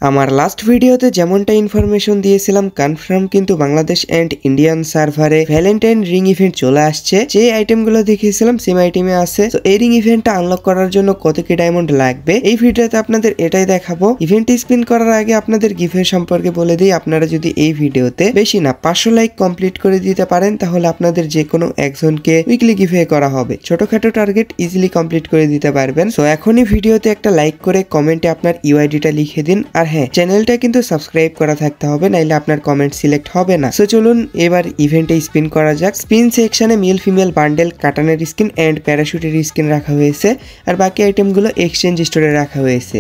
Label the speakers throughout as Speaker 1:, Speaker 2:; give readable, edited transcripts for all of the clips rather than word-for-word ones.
Speaker 1: আমার লাস্ট ভিডিওতে যেমনটা ইনফরমেশন দিয়েছিলাম কনফার্ম কিন্তু বাংলাদেশ এন্ড ইন্ডিয়ান সার্ভারে ভ্যালেন্টাইন রিং ইভেন্ট চলে আসছে। যে আইটেমগুলো দেখিয়েছিলাম সেম আইটেমে আছে। তো এই রিং ইভেন্টটা আনলক করার জন্য কত কি ডায়মন্ড লাগবে এই ভিডিওতে আপনাদের এটাই দেখাবো। ইভেন্ট স্পিন করার আগে আপনাদের গিফট সম্পর্কে বলে দিই, আপনারা যদি এই ভিডিওতে বেশি না 500 লাইক কমপ্লিট করে দিতে পারেন তাহলে আপনাদের যে কোনো একজনকে উইকলি গিফট করা হবে। ছোটখাটো টার্গেট ইজিলি কমপ্লিট করে দিতে পারবেন। সো এখনই ভিডিওতে একটা লাইক করে কমেন্টে আপনার ইউআইডিটা লিখে দিন। আর হ্যাঁ, চ্যানেলটা কিন্তু সাবস্ক্রাইব করা থাকতে হবে, নাইলে আপনার কমেন্ট সিলেক্ট হবে না। সো চলুন এবার ইভেন্টে স্পিন করা যাক। স্পিন সেকশনে মেল ফিমেল বান্ডেল, কাটানের স্কিন এন্ড প্যারাশুটের স্কিন রাখা হয়েছে, আর বাকি আইটেমগুলো এক্সচেঞ্জ স্টোরে রাখা হয়েছে।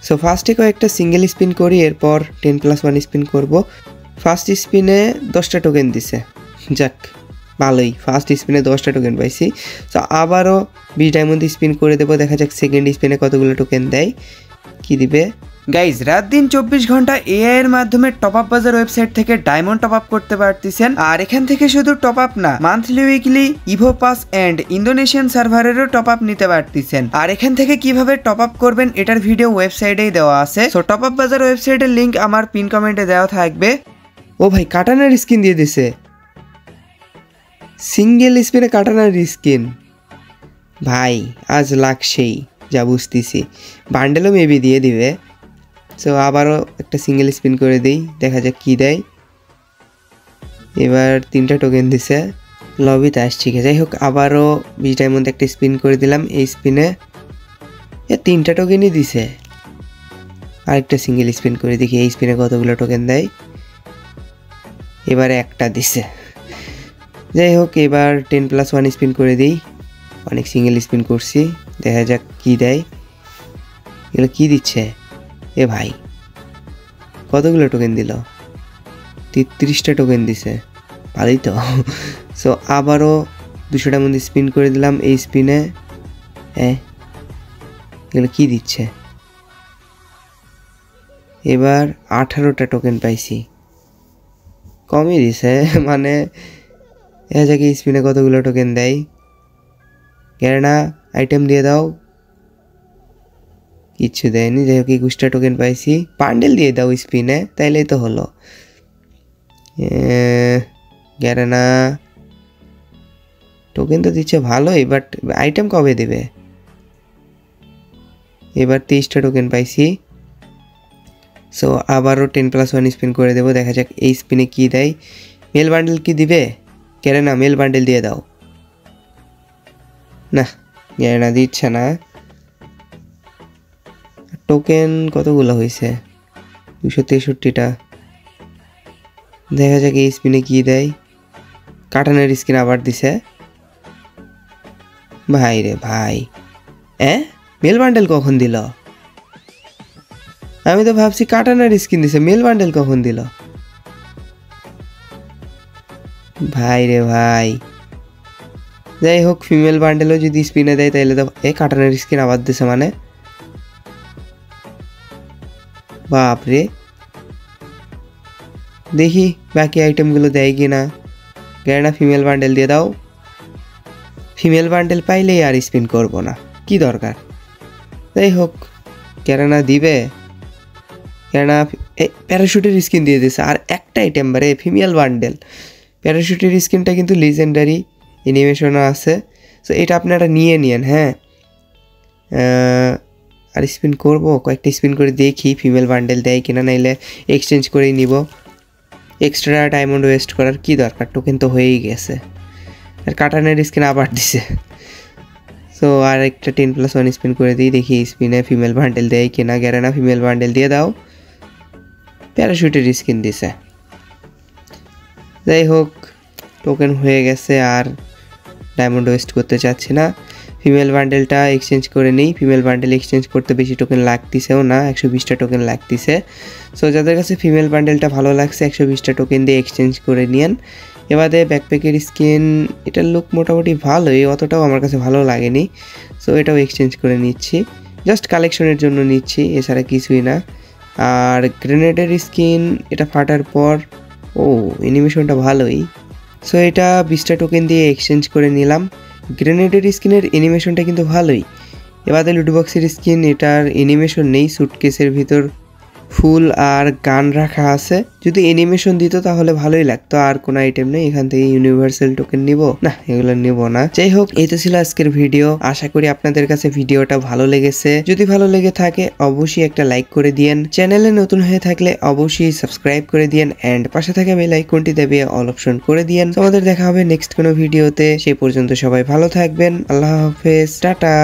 Speaker 1: সো ফার্স্টে কয়েকটা সিঙ্গেল স্পিন করি, এরপর 10+1 স্পিন করব। ফার্স্ট স্পিনে 10টা টোকেন দিছে, যাক ভালোই, ফার্স্ট স্পিনে 10টা টোকেন পাইছি। সো আবারও 20 ডায়মন্ড স্পিন করে দেবো, দেখা যাক সেকেন্ড স্পিনে কতগুলো টোকেন দেয়, কি দিবে। গাইজ, রাত দিন 24 ঘন্টা এআই এর মাধ্যমে টপ আপ বাজার ওয়েবসাইট থেকে ডায়মন্ড টপ আপ করতে পারতেছেন। আর এখান থেকে শুধু টপ আপ না, monthly weekly evo pass and Indonesian সার্ভারেরও টপ আপ নিতে পারতেছেন। আর এখান থেকে কিভাবে টপ আপ করবেন এটার ভিডিও ওয়েবসাইটেই দেওয়া আছে। সো টপ আপ বাজার ওয়েবসাইটের লিংক আমার পিন কমেন্টে দেওয়া থাকবে। ও ভাই, কাটানার স্কিন দিয়ে দিছে, সিঙ্গেল স্পিনে কাটানার স্কিন। ভাই আজ লাগছেই, যা বুঝতেছি। বান্ডেলও মেবি দিয়ে দিবে। সো আবারও একটা সিঙ্গেল স্পিন করে দিই, দেখা যাক কি দেয়। এবার 3টা টোকেন দিছে, লবিতে আসছি। যাই হোক, আবারও 20 ডায়মন্ড একটা স্পিন করে দিলাম। এই স্পিনে 3টা টোকেনই দিছে। আরেকটা সিঙ্গেল স্পিন করে দেখি এই স্পিনে কতগুলো টোকেন দেয়। এবারে একটা দিছে। যাই হোক, এবার 10+1 স্পিন করে দিই। অনেক সিঙ্গেল স্পিন করছি, দেখা যাক কি দেয়। এগুলো কি দিচ্ছে এ ভাই, কতগুলো টোকেন দিল? 33টা টোকেন দিছে, ভালোই তো। সো আবারও 200টার মধ্যে স্পিন করে দিলাম। এই স্পিনে এগুলো কি দিচ্ছে? এবার 18টা টোকেন পাইছি, কমই দিছে। মানে এ জায়গায় এই স্পিনে কতগুলো টোকেন দেয়? কেননা আইটেম দিয়ে দাও, কিচ্ছু দেয়নি। যাই হোক, 21টা টোকেন পাইছি। বান্ডেল দিয়ে দাও স্পিনে, তাইলেই তো হলো। গ্যারেনা টোকেন তো দিচ্ছে ভালোই, বাট আইটেম কবে দেবে? এবার 23টা টোকেন পাইছি। সো আবারও 10+1 স্পিন করে দেবো, দেখা যাক এই স্পিনে কি দেয়। মেল বান্ডেল কি দিবে? গ্যারেনা মেল বান্ডেল দিয়ে দাও। না, গ্যারেনা দিচ্ছে না। টোকেন কতগুলো হয়েছে? 263টা। দেখা যাক এই স্পিনে কি দেয়। কাটানের স্কিন আবার দিছে। ভাই রে ভাই, মেল বান্ডেল কখন দিল? আমি তো ভাবছি কাটানের স্কিন দিছে, মেল বান্ডেল কখন দিল? ভাই রে ভাই। যাই হোক, ফিমেল বান্ডেলও যদি স্পিনে দেয় তাহলে তো কাটানের স্কিন আবার দিছে, মানে বাপরে। দেখি বাকি আইটেমগুলো দেয় কি না। গ্যারেনা ফিমেল বান্ডেল দিয়ে দাও। ফিমেল বান্ডেল পাইলেই আর স্পিন করব না, কি দরকার। যাই হোক, গ্যারেনা দিবে। গ্যারেনা প্যারাশুটের স্কিন দিয়ে দিছে, আর একটা আইটেম বারে ফিমেল বান্ডেল। প্যারাশুটের স্কিনটা কিন্তু লিজেন্ডারি অ্যানিমেশনও আছে। সো এটা আপনারা নিয়ে নিন। হ্যাঁ, আর স্পিন করব, কয়েকটা স্পিন করে দেখি ফিমেল বান্ডেল দেয় কিনা, নাইলে এক্সচেঞ্জ করেই নিব। এক্সট্রা ডায়মন্ড ওয়েস্ট করার কি দরকার, টোকেন তো হয়েই গেছে। আর কাটানের স্কিন আবার দিছে। সো আর একটা 10+1 স্পিন করে দিই, দেখি স্পিনে ফিমেল বান্ডেল দেয় কিনা। গ্যারেনা ফিমেল বান্ডেল দিয়ে দাও। প্যারাশুটের স্কিন দিছে। যাই হোক, টোকেন হয়ে গেছে, আর ডায়মন্ড ওয়েস্ট করতে চাচ্ছি না। ফিমেল বান্ডেলটা এক্সচেঞ্জ করে নিই। ফিমেল বান্ডেল এক্সচেঞ্জ করতে বেশি টোকেন লাগতেছেও না, 120টা টোকেন লাগতেছে। সো যাদের কাছে ফিমেল বান্ডেলটা ভালো লাগছে 120টা টোকেন দিয়ে এক্সচেঞ্জ করে নিন। এবারে ব্যাকপ্যাকের স্কিন, এটার লুক মোটামুটি ভালোই, অতটাও আমার কাছে ভালো লাগেনি। সো এটাও এক্সচেঞ্জ করে নিচ্ছি, জাস্ট কালেকশনের জন্য নিচ্ছি, এছাড়া কিছুই না। আর গ্রেনেডের স্কিন, এটা ফাটার পর অ্যানিমেশনটা ভালোই। সো এটা 20টা টোকেন দিয়ে এক্সচেঞ্জ করে নিলাম। গ্রেনেডের স্কিনের অ্যানিমেশনটা কিন্তু ভালোই। এবারে লুটবক্সের স্কিন, এটার অ্যানিমেশন নেই, সুটকেসের ভিতর ফুল আর গান রাখা আছে। যদি অ্যানিমেশন দিত তাহলে ভালোই লাগতো। আর কোন আইটেম নেই, এখান থেকে ইউনিভার্সাল টোকেন নিব না, এগুলো নিব না। যাই হোক, এই তো ছিল আজকের ভিডিও। আশা করি আপনাদের কাছে ভিডিওটা ভালো লেগেছে। যদি ভালো লেগে থাকে অবশ্যই একটা লাইক করে দিয়েন। চ্যানেলে নতুন হয়ে থাকলে অবশ্যই সাবস্ক্রাইব করে দিয়েন এন্ড পাশে থাকা বেল আইকনটি দেবিয়ে অল অপশন করে দিয়েন। আমাদের দেখা হবে নেক্সট কোনো ভিডিওতে। সেই পর্যন্ত সবাই ভালো থাকবেন। আল্লাহ হাফেজ, টাটা।